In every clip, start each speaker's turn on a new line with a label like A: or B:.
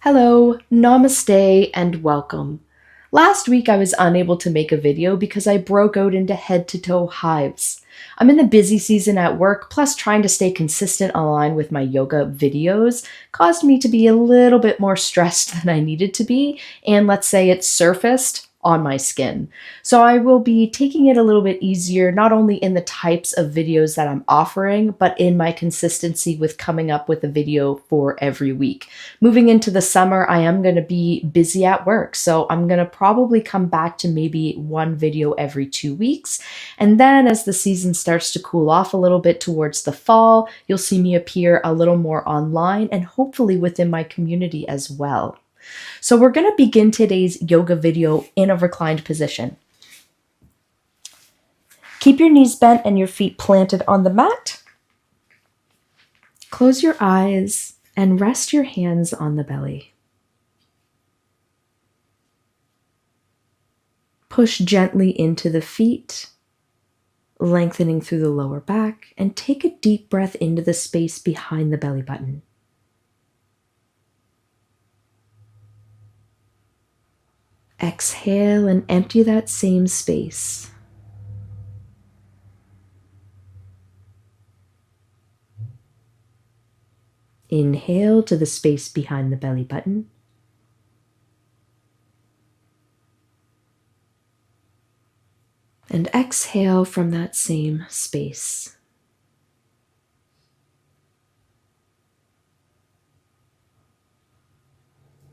A: Hello, namaste, and welcome. Last week I was unable to make a video because I broke out into head-to-toe hives. I'm in the busy season at work, plus trying to stay consistent online with my yoga videos caused me to be a little bit more stressed than I needed to be, and let's say it surfaced on my skin. So I will be taking it a little bit easier, not only in the types of videos that I'm offering, but in my consistency with coming up with a video for every week. Moving into the summer, I am going to be busy at work, so I'm going to probably come back to maybe one video every 2 weeks. And then as the season starts to cool off a little bit towards the fall, you'll see me appear a little more online and hopefully within my community as well. So we're going to begin today's yoga video in a reclined position. Keep your knees bent and your feet planted on the mat. Close your eyes and rest your hands on the belly. Push gently into the feet, lengthening through the lower back, and take a deep breath into the space behind the belly button. Exhale and empty that same space. Inhale to the space behind the belly button. And exhale from that same space.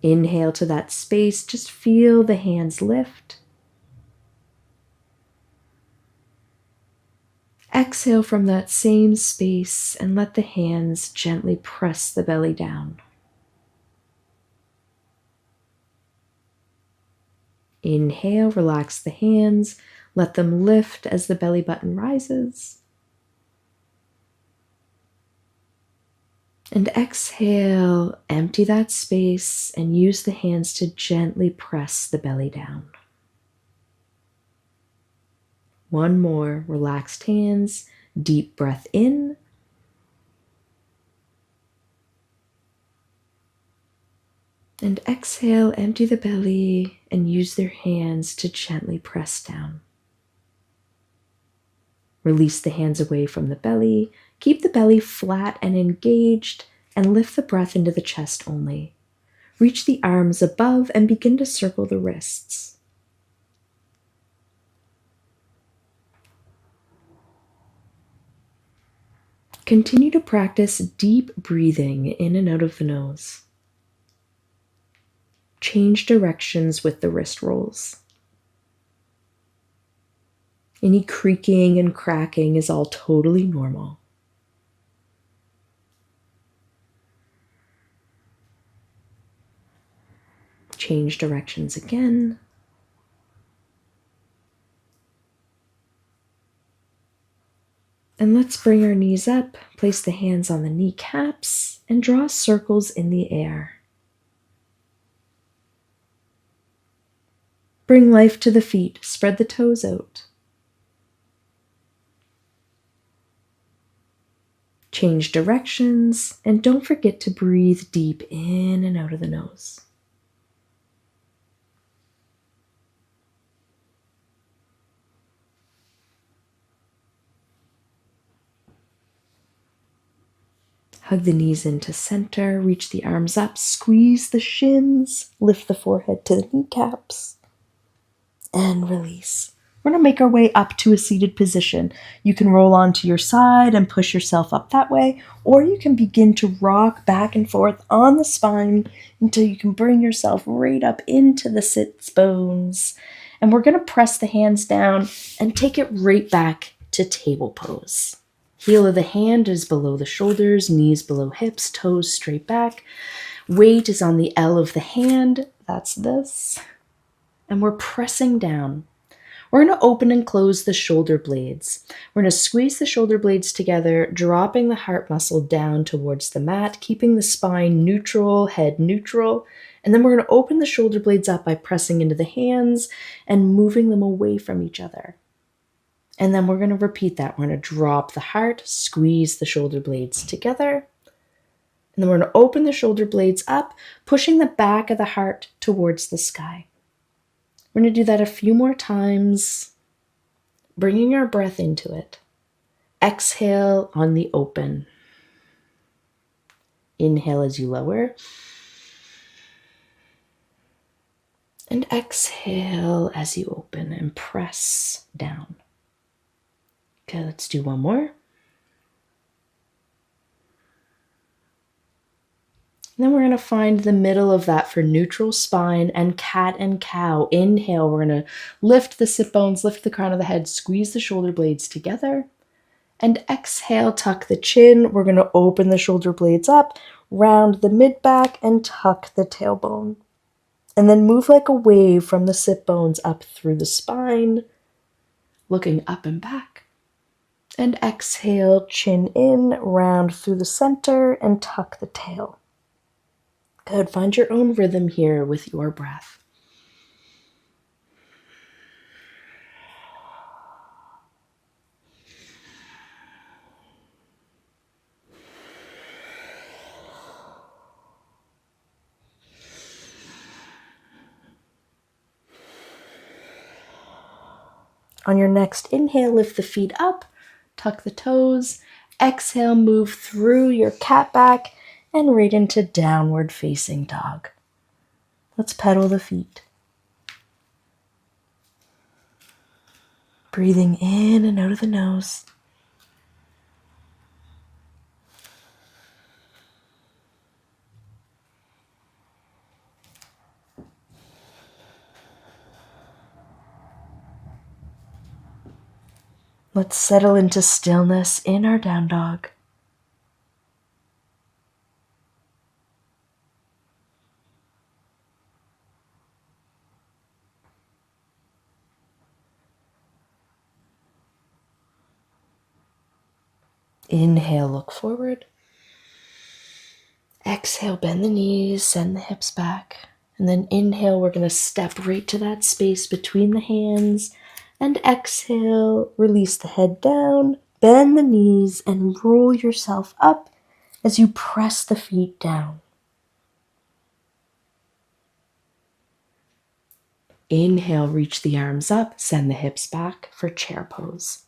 A: Inhale to that space, just feel the hands lift. Exhale from that same space and let the hands gently press the belly down. Inhale, relax the hands, let them lift as the belly button rises. And exhale, empty that space and use the hands to gently press the belly down. One more, relaxed hands, deep breath in. And exhale, empty the belly and use their hands to gently press down. Release the hands away from the belly. Keep the belly flat and engaged and lift the breath into the chest only. Reach the arms above and begin to circle the wrists. Continue to practice deep breathing in and out of the nose. Change directions with the wrist rolls. Any creaking and cracking is all totally normal. Change directions again. And let's bring our knees up, place the hands on the kneecaps, and draw circles in the air. Bring life to the feet, spread the toes out. Change directions, and don't forget to breathe deep in and out of the nose. Hug the knees into center, reach the arms up, squeeze the shins, lift the forehead to the kneecaps, and release. We're going to make our way up to a seated position. You can roll onto your side and push yourself up that way, or you can begin to rock back and forth on the spine until you can bring yourself right up into the sits bones. And we're going to press the hands down and take it right back to table pose. Heel of the hand is below the shoulders, knees below hips, toes straight back. Weight is on the L of the hand. That's this. And we're pressing down. We're going to open and close the shoulder blades. We're going to squeeze the shoulder blades together, dropping the heart muscle down towards the mat, keeping the spine neutral, head neutral. And then we're going to open the shoulder blades up by pressing into the hands and moving them away from each other. And then we're going to repeat that. We're going to drop the heart, squeeze the shoulder blades together. And then we're going to open the shoulder blades up, pushing the back of the heart towards the sky. We're going to do that a few more times, bringing our breath into it. Exhale on the open. Inhale as you lower. And exhale as you open and press down. Okay, let's do one more. And then we're going to find the middle of that for neutral spine and cat and cow. Inhale, we're going to lift the sit bones, lift the crown of the head, squeeze the shoulder blades together. And exhale, tuck the chin. We're going to open the shoulder blades up, round the mid-back, and tuck the tailbone. And then move like a wave from the sit bones up through the spine, looking up and back. And exhale, chin in, round through the center, and tuck the tail. Good. Find your own rhythm here with your breath. On your next inhale, lift the feet up, tuck the toes. Exhale, move through your cat back and right into downward facing dog. Let's pedal the feet. Breathing in and out of the nose. Let's settle into stillness in our down dog. Inhale, look forward. Exhale, bend the knees, send the hips back. And then inhale, we're going to step right to that space between the hands. And exhale, release the head down, bend the knees, and roll yourself up as you press the feet down. Inhale, reach the arms up, send the hips back for chair pose.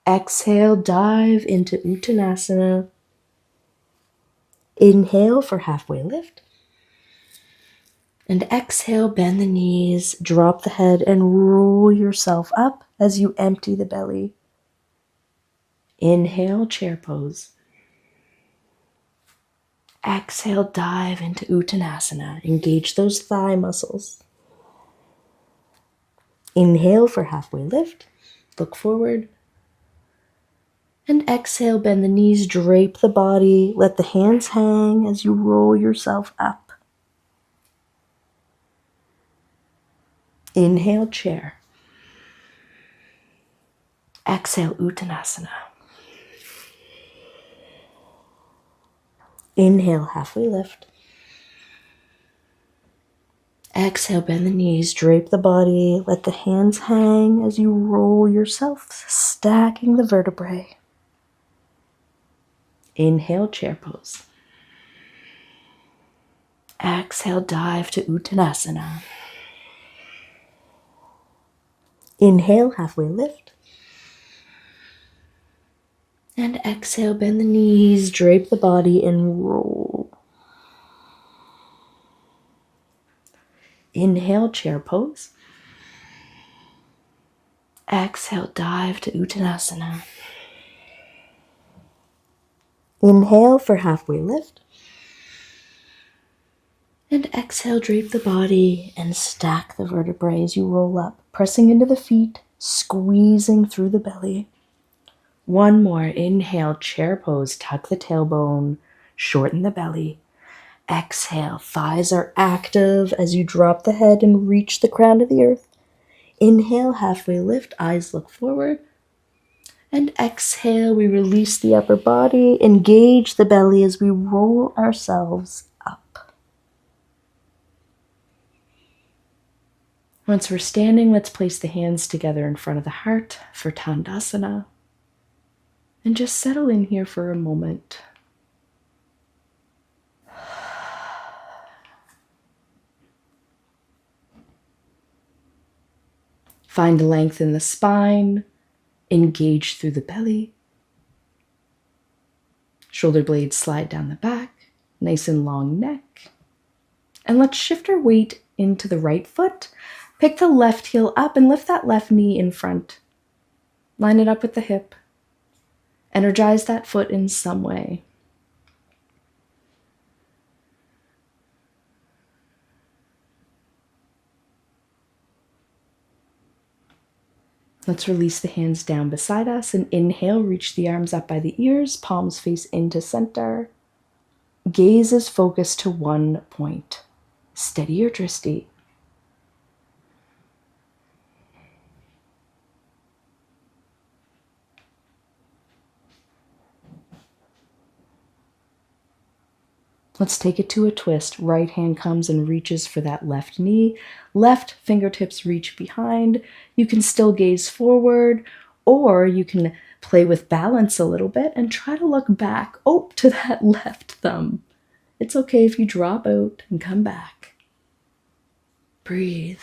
A: Exhale, dive into Uttanasana. Inhale for halfway lift. And exhale, bend the knees, drop the head, and roll yourself up as you empty the belly. Inhale, chair pose. Exhale, dive into Uttanasana. Engage those thigh muscles. Inhale for halfway lift. Look forward. And exhale, bend the knees, drape the body. Let the hands hang as you roll yourself up. Inhale, chair. Exhale, Uttanasana. Inhale, halfway lift. Exhale, bend the knees, drape the body. Let the hands hang as you roll yourself, stacking the vertebrae. Inhale, chair pose. Exhale, dive to Uttanasana. Inhale, halfway lift. And exhale, bend the knees, drape the body, and roll. Inhale, chair pose. Exhale, dive to Uttanasana. Inhale for halfway lift. And exhale, drape the body and stack the vertebrae as you roll up, pressing into the feet, squeezing through the belly. One more. Inhale, chair pose, tuck the tailbone, shorten the belly. Exhale, thighs are active as you drop the head and reach the crown of the earth. Inhale, halfway lift, eyes look forward. And exhale, we release the upper body, engage the belly as we roll ourselves up. Once we're standing, let's place the hands together in front of the heart for Tandasana. And just settle in here for a moment. Find length in the spine. Engage through the belly. Shoulder blades slide down the back. Nice and long neck. And let's shift our weight into the right foot. Pick the left heel up and lift that left knee in front. Line it up with the hip. Energize that foot in some way. Let's release the hands down beside us and inhale, reach the arms up by the ears, palms face into center. Gaze is focused to one point. Steady or drishti. Let's take it to a twist. Right hand comes and reaches for that left knee. Left fingertips reach behind. You can still gaze forward, or you can play with balance a little bit and try to look back to that left thumb. It's okay if you drop out and come back. Breathe.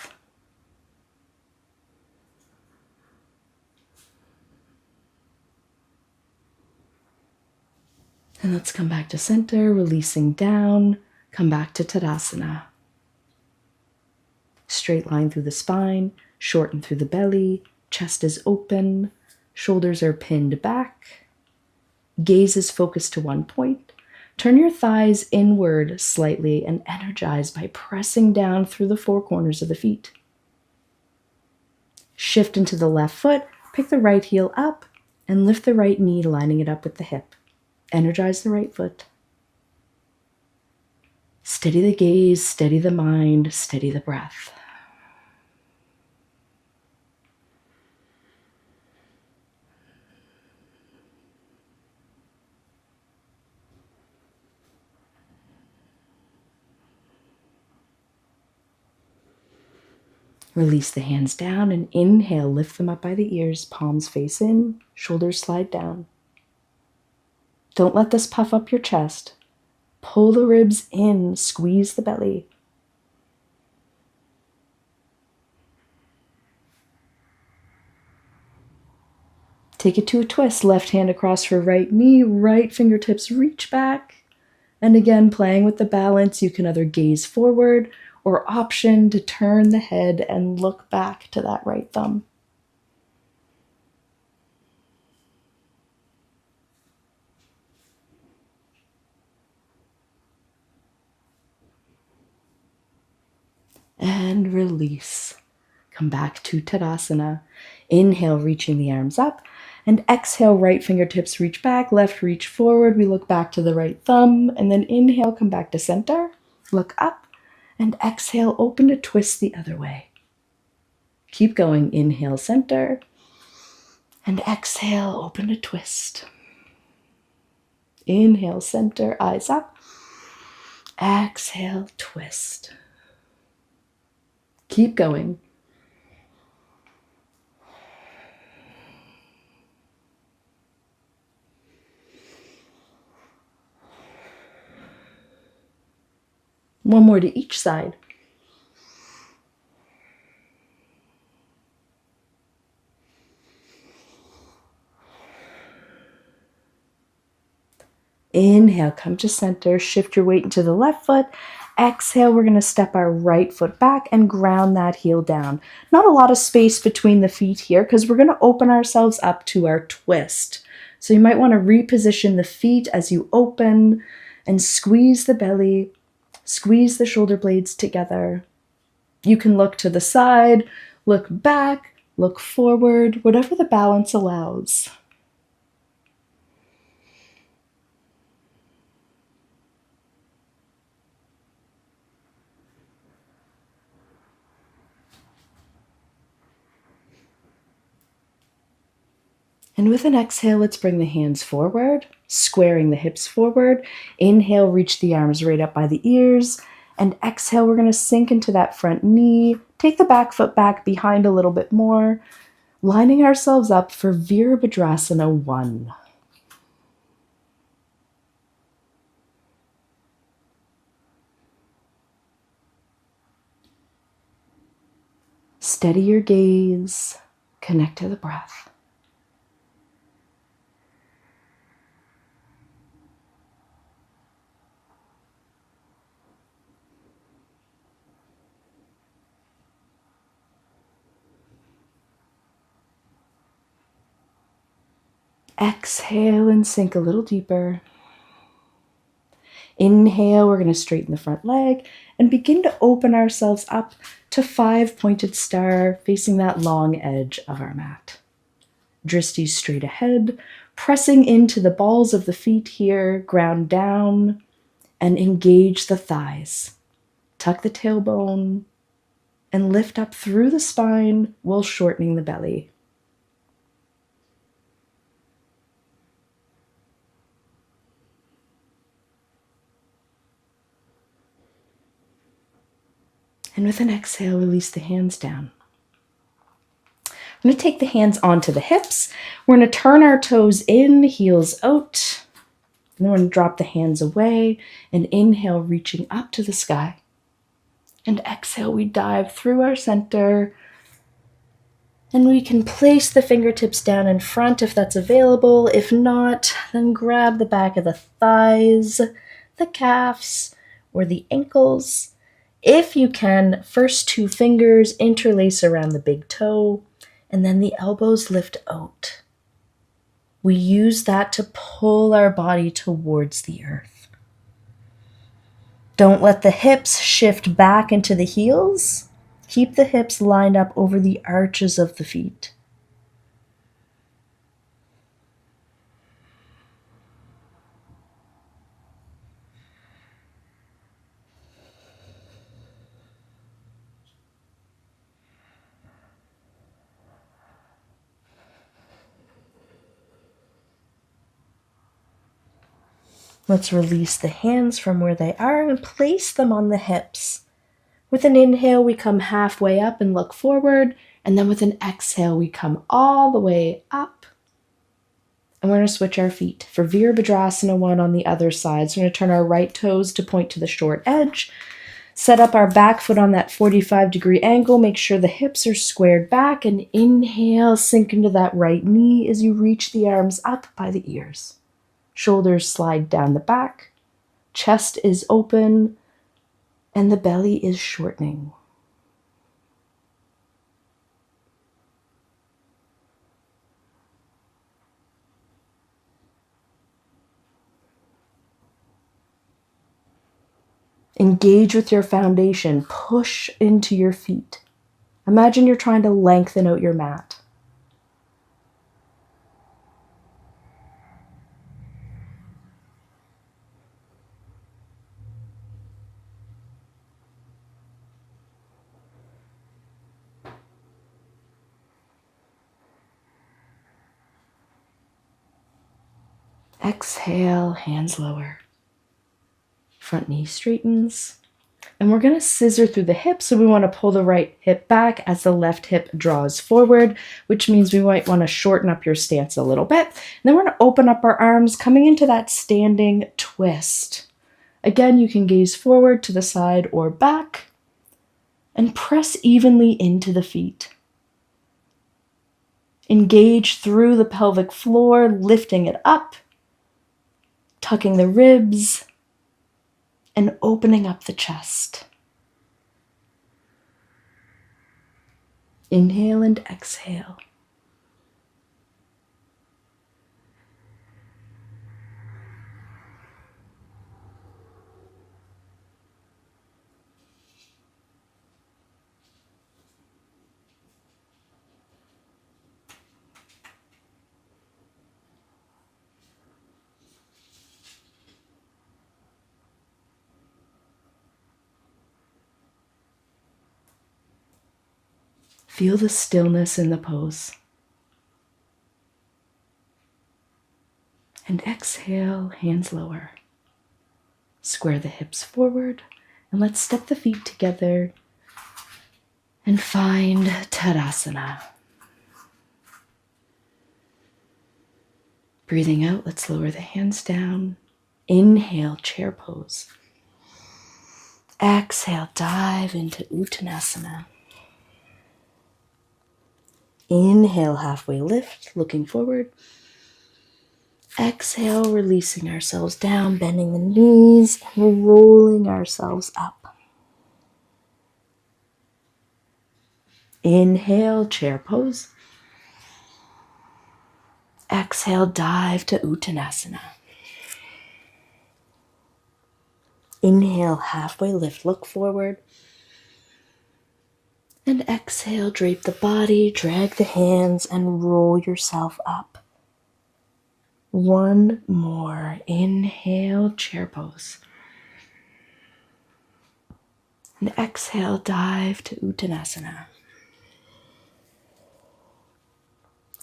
A: And let's come back to center, releasing down. Come back to Tadasana. Straight line through the spine, shorten through the belly, chest is open, shoulders are pinned back. Gaze is focused to one point. Turn your thighs inward slightly and energize by pressing down through the four corners of the feet. Shift into the left foot, pick the right heel up, and lift the right knee, lining it up with the hip. Energize the right foot. Steady the gaze, steady the mind, steady the breath. Release the hands down and inhale, lift them up by the ears, palms face in, shoulders slide down. Don't let this puff up your chest. Pull the ribs in, squeeze the belly. Take it to a twist, left hand across for right knee, right fingertips reach back. And again, playing with the balance, you can either gaze forward or option to turn the head and look back to that right thumb. And release. Come back to Tadasana. Inhale, reaching the arms up. And exhale, right fingertips reach back, left reach forward. We look back to the right thumb. And then inhale, come back to center. Look up. And exhale, open to twist the other way. Keep going. Inhale, center. And exhale, open to twist. Inhale, center, eyes up. Exhale, twist. Keep going. One more to each side. Inhale, come to center, shift your weight into the left foot. Exhale, we're going to step our right foot back and ground that heel down. Not a lot of space between the feet here because we're going to open ourselves up to our twist. So you might want to reposition the feet as you open and squeeze the belly, squeeze the shoulder blades together. You can look to the side, look back, look forward, whatever the balance allows. And with an exhale, let's bring the hands forward, squaring the hips forward. Inhale, reach the arms right up by the ears. And exhale, we're going to sink into that front knee. Take the back foot back behind a little bit more, lining ourselves up for Virabhadrasana 1. Steady your gaze, connect to the breath. Exhale and sink a little deeper. Inhale, we're going to straighten the front leg and begin to open ourselves up to 5 pointed star, facing that long edge of our mat. Drishti straight ahead, pressing into the balls of the feet here, ground down, and engage the thighs. Tuck the tailbone and lift up through the spine while shortening the belly. And with an exhale, release the hands down. I'm going to take the hands onto the hips. We're going to turn our toes in, heels out. And then we're going to drop the hands away and inhale, reaching up to the sky. And exhale, we dive through our center. And we can place the fingertips down in front if that's available. If not, then grab the back of the thighs, the calves, or the ankles. If you can, first 2 fingers interlace around the big toe, and then the elbows lift out. We use that to pull our body towards the earth. Don't let the hips shift back into the heels. Keep the hips lined up over the arches of the feet. Let's release the hands from where they are and place them on the hips. With an inhale, we come halfway up and look forward. And then with an exhale, we come all the way up. And we're going to switch our feet. For Virabhadrasana 1 on the other side, so we're going to turn our right toes to point to the short edge. Set up our back foot on that 45-degree angle. Make sure the hips are squared back. And inhale, sink into that right knee as you reach the arms up by the ears. Shoulders slide down the back. Chest is open. And the belly is shortening. Engage with your foundation. Push into your feet. Imagine you're trying to lengthen out your mat. Exhale, hands lower. Front knee straightens. And we're going to scissor through the hips, so we want to pull the right hip back as the left hip draws forward, which means we might want to shorten up your stance a little bit. And then we're going to open up our arms, coming into that standing twist. Again, you can gaze forward to the side or back, and press evenly into the feet. Engage through the pelvic floor, lifting it up, tucking the ribs, and opening up the chest. Inhale and exhale. Feel the stillness in the pose. And exhale, hands lower. Square the hips forward And let's step the feet together and find Tadasana. Breathing out, let's lower the hands down. Inhale, chair pose. Exhale, dive into Uttanasana. Inhale, halfway lift, looking forward. Exhale, releasing ourselves down, bending the knees, and rolling ourselves up. Inhale, chair pose. Exhale, dive to Uttanasana. Inhale, halfway lift, look forward. And exhale, drape the body, drag the hands, and roll yourself up. One more. Inhale, chair pose. And exhale, dive to Uttanasana.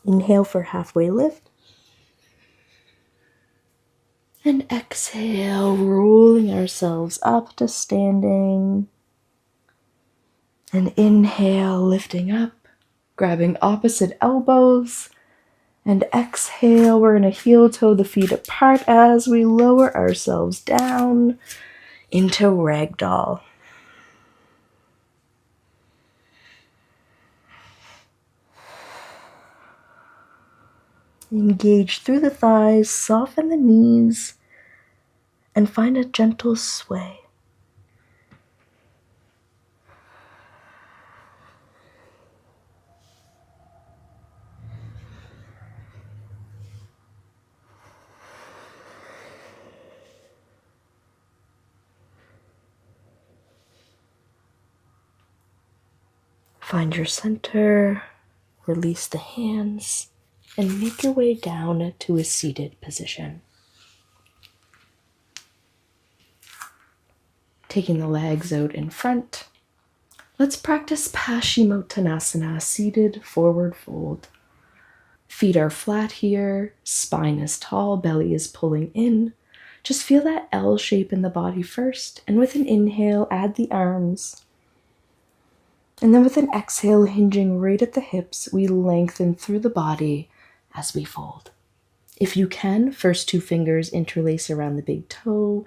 A: Inhale for halfway lift. And exhale, rolling ourselves up to standing. And inhale, lifting up, grabbing opposite elbows. And exhale, we're going to heel toe the feet apart as we lower ourselves down into ragdoll. Engage through the thighs, soften the knees, and find a gentle sway. Find your center, release the hands, and make your way down to a seated position. Taking the legs out in front, let's practice Paschimottanasana, seated forward fold. Feet are flat here, spine is tall, belly is pulling in. Just feel that L shape in the body first, and with an inhale, add the arms. And then with an exhale, hinging right at the hips, we lengthen through the body as we fold. If you can, first two fingers interlace around the big toe,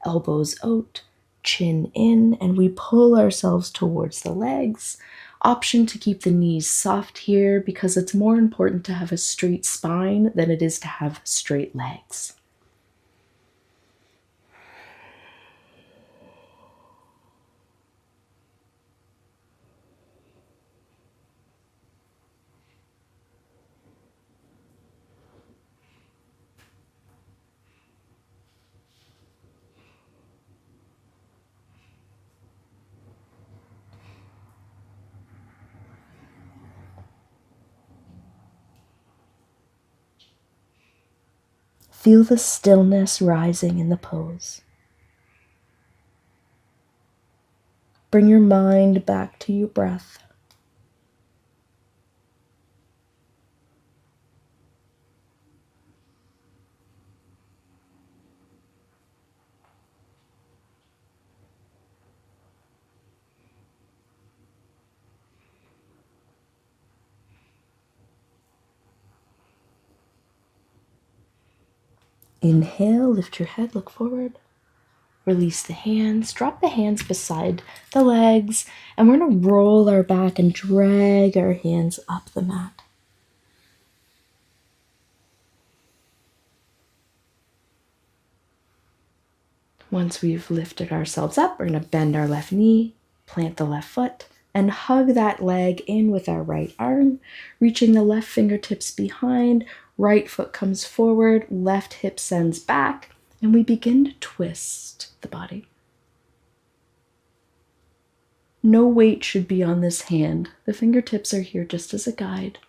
A: elbows out, chin in, and we pull ourselves towards the legs. Option to keep the knees soft here because it's more important to have a straight spine than it is to have straight legs. Feel the stillness rising in the pose. Bring your mind back to your breath. Inhale, lift your head, look forward. Release the hands, drop the hands beside the legs, and we're going to roll our back and drag our hands up the mat. Once we've lifted ourselves up, we're going to bend our left knee, plant the left foot, and hug that leg in with our right arm, reaching the left fingertips behind, right foot comes forward, left hip sends back, and we begin to twist the body. No weight should be on this hand. The fingertips are here just as a guide.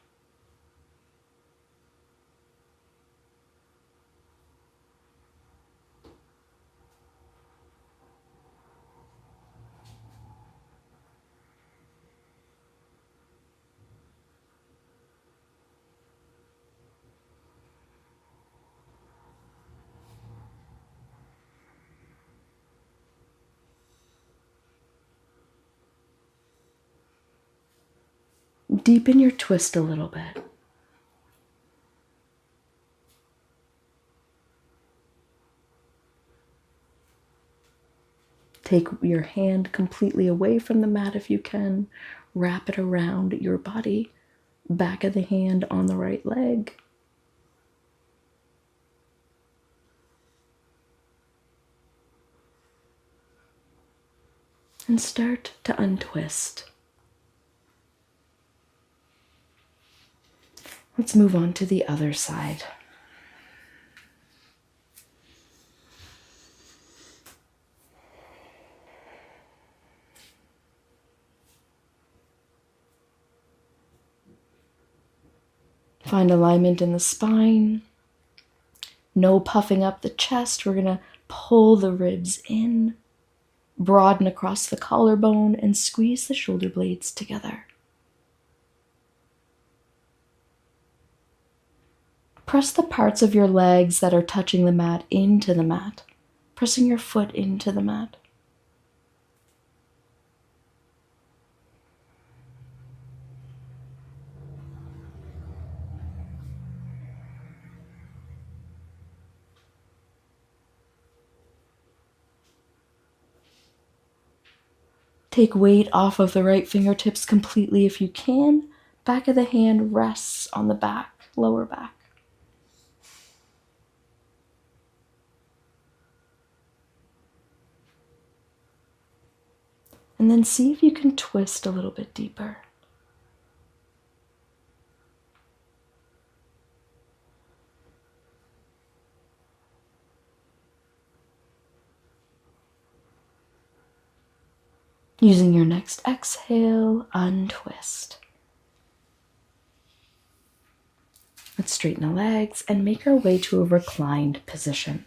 A: Deepen your twist a little bit. Take your hand completely away from the mat if you can. Wrap it around your body. Back of the hand on the right leg. And start to untwist. Let's move on to the other side. Find alignment in the spine. No puffing up the chest. We're going to pull the ribs in, broaden across the collarbone, and squeeze the shoulder blades together. Press the parts of your legs that are touching the mat into the mat, pressing your foot into the mat. Take weight off of the right fingertips completely if you can. Back of the hand rests on the back, lower back. And then see if you can twist a little bit deeper. Using your next exhale, untwist. Let's straighten the legs and make our way to a reclined position.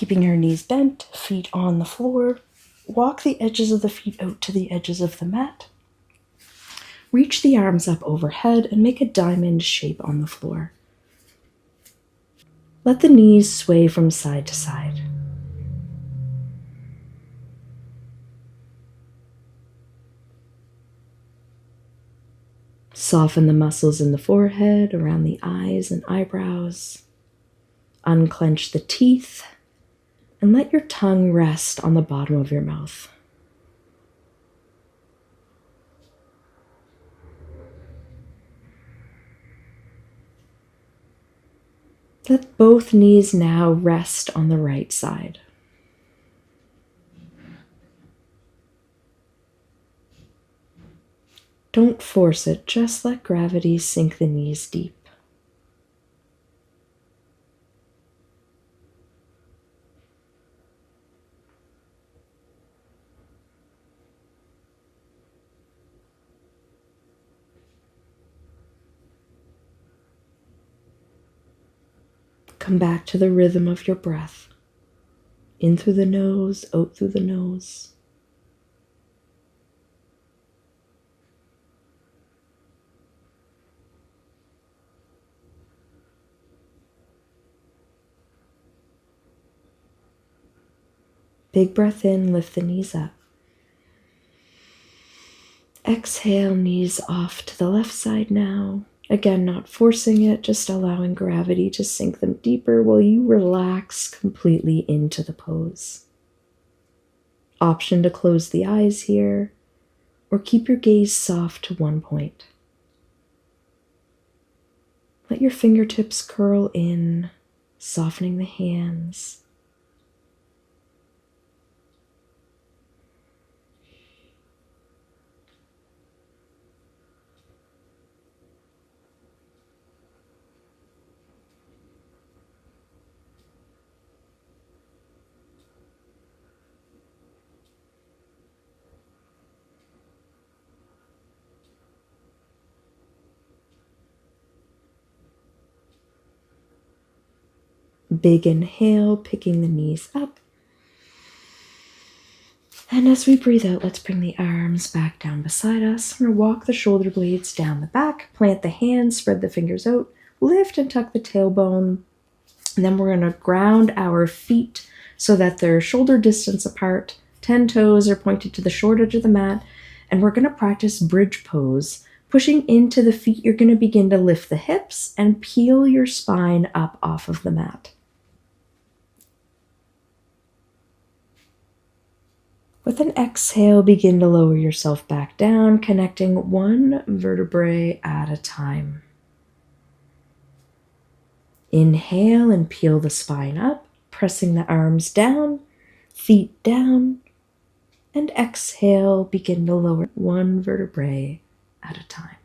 A: Keeping your knees bent, feet on the floor. Walk the edges of the feet out to the edges of the mat. Reach the arms up overhead and make a diamond shape on the floor. Let the knees sway from side to side. Soften the muscles in the forehead, around the eyes and eyebrows. Unclench the teeth and let your tongue rest on the bottom of your mouth. Let both knees now rest on the right side. Don't force it, just let gravity sink the knees deep. Come back to the rhythm of your breath. In through the nose, out through the nose. Big breath in, lift the knees up. Exhale, knees off to the left side now. Again, not forcing it, just allowing gravity to sink them deeper while you relax completely into the pose. Option to close the eyes here, or keep your gaze soft to one point. Let your fingertips curl in, softening the hands. Big inhale, picking the knees up. And as we breathe out, let's bring the arms back down beside us. We're going to walk the shoulder blades down the back, plant the hands, spread the fingers out, lift and tuck the tailbone. And then we're going to ground our feet so that they're shoulder distance apart. 10 toes are pointed to the short edge of the mat. and we're going to practice bridge pose. Pushing into the feet, you're going to begin to lift the hips and peel your spine up off of the mat. With an exhale, begin to lower yourself back down, connecting one vertebrae at a time. Inhale and peel the spine up, pressing the arms down, feet down, and exhale, begin to lower one vertebrae at a time.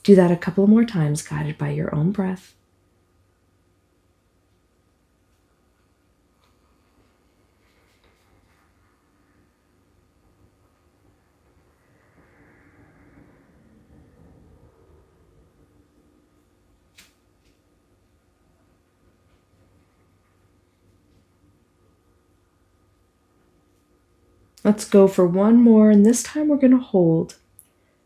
A: Do that a couple more times, guided by your own breath. Let's go for one more, and this time we're going to hold.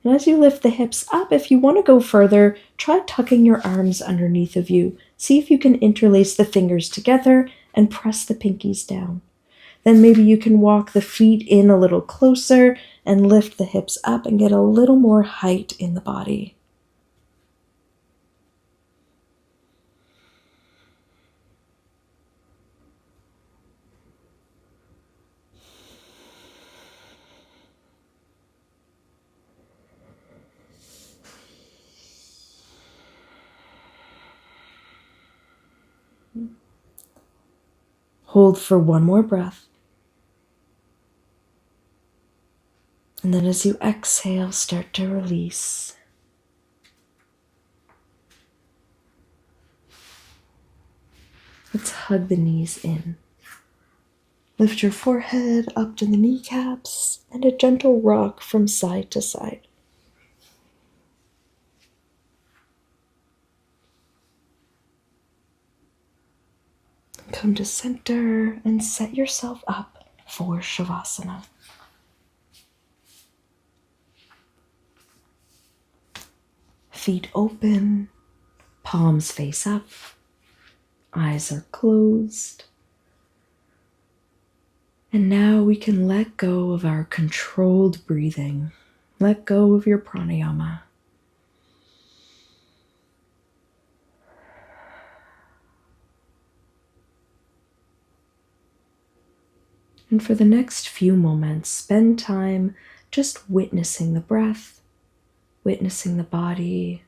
A: And as you lift the hips up, if you want to go further, try tucking your arms underneath of you. See if you can interlace the fingers together and press the pinkies down. Then maybe you can walk the feet in a little closer and lift the hips up and get a little more height in the body. Hold for one more breath. And then as you exhale, start to release. Let's hug the knees in. Lift your forehead up to the kneecaps and a gentle rock from side to side. Come to center and set yourself up for shavasana. Feet open, palms face up, eyes are closed. And now we can let go of our controlled breathing. Let go of your pranayama. And for the next few moments, spend time just witnessing the breath, witnessing the body,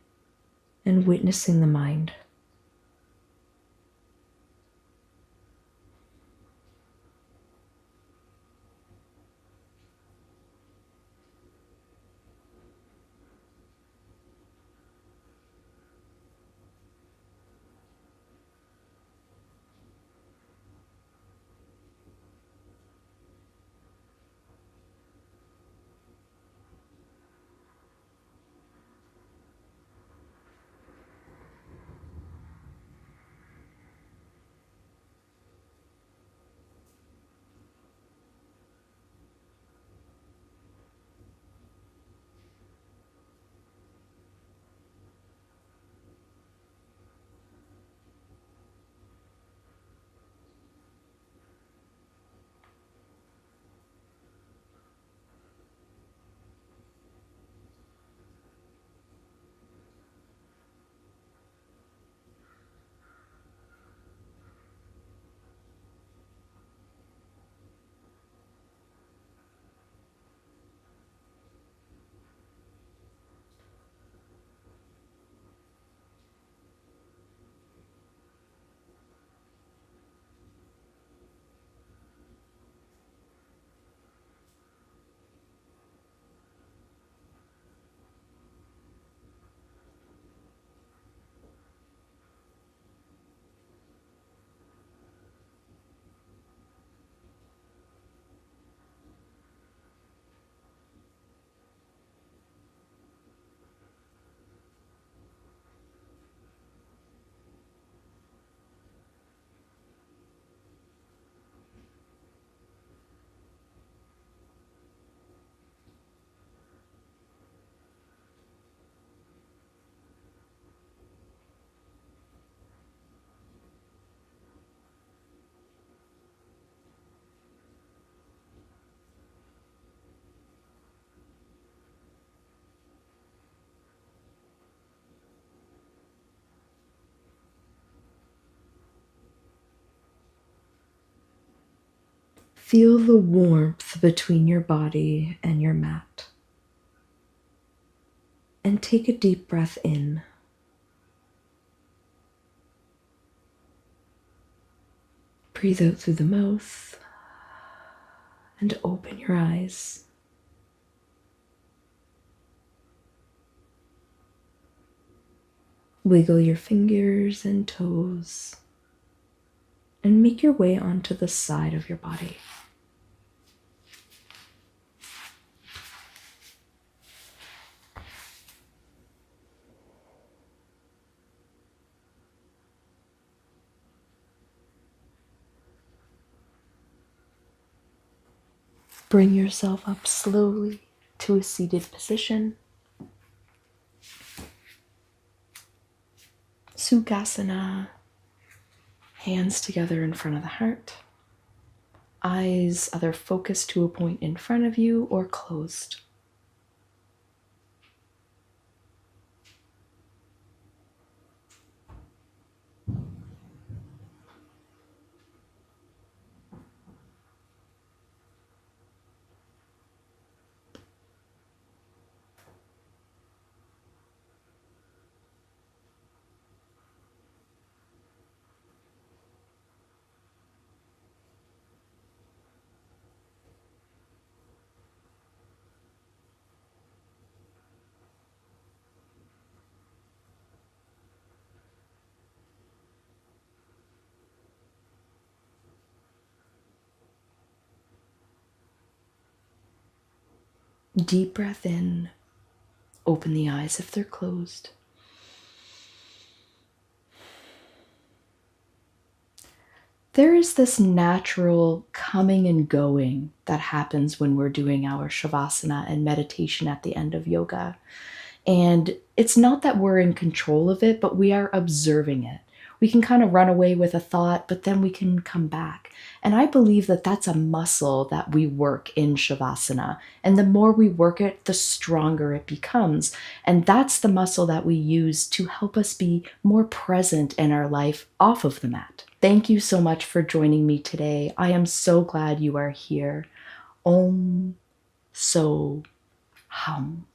A: and witnessing the mind. Feel the warmth between your body and your mat. And take a deep breath in. Breathe out through the mouth and open your eyes. Wiggle your fingers and toes and make your way onto the side of your body. Bring yourself up slowly to a seated position. Sukhasana. Hands together in front of the heart. Eyes either focused to a point in front of you or closed. Deep breath in. Open the eyes if they're closed. There is this natural coming and going that happens when we're doing our shavasana and meditation at the end of yoga. And it's not that we're in control of it, but we are observing it. We can kind of run away with a thought, but then we can come back. And I believe that that's a muscle that we work in shavasana. And the more we work it, the stronger it becomes. And that's the muscle that we use to help us be more present in our life off of the mat. Thank you so much for joining me today. I am so glad you are here. Om So Hum.